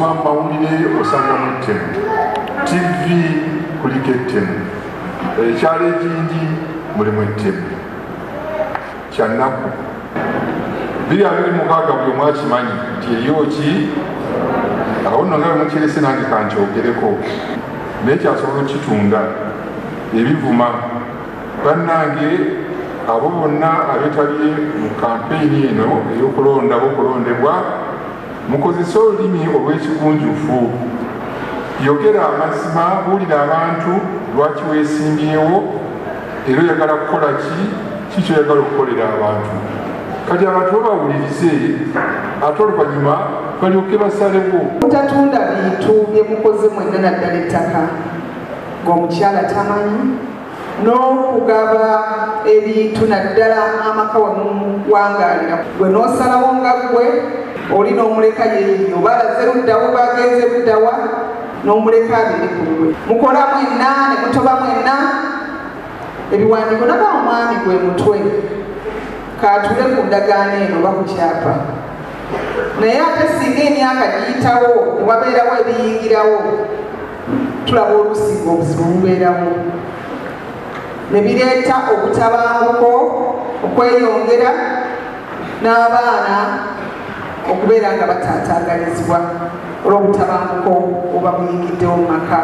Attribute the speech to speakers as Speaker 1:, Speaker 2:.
Speaker 1: bw'osoma mu mawulire osangamu ettemu, TV kuliko ettemu, ekyalo ekindi mulimu ettemu. Kyannaku 2026 buli omu akimanyi nti eryoki awo nno nga bwe mukirese nange kankyogereko naye kyasobola okukitunda ebivuma. Bannange abo bonna abeetabye mu kampeyini eno ey'okulonda okulondebwa, mukozese olulimi olw'ekigunjufu, yogera amazima, buulira abantu lwaki weesimbyewo era oyagala kukola ki kyoyagala okukolera abantu. Kati abantu babawulirize ate oluvannyuma balyoke basalewo.
Speaker 2: Mutatunda bintu bye mukoze mwenna naddala ettaka ng'omukyala tamanyi, n'okugaba ebintu naddala amaka wemuwangaalira. Gwe n'osalawo nga ggwe oli n'omuleka yeeyo balaze luddawo bagenze luddawa n'omuleka abiri ku lwe. Mukola mwenna ne mutoba mwenna ebiwandiiko naga omwami gwe mutwe kaatule ku ndagaano eno oba ku kyapa. Naye ate singa emyaka giyitawo ne wabeerawo ebiyingirawo, tulaba olusiga obuzibu bubeerawo ne bireeta obutabanguko okweyongera n'abaana okubeera nga bataataagalizibwa olw'obutabanguko oba buyingiddewo mu maka.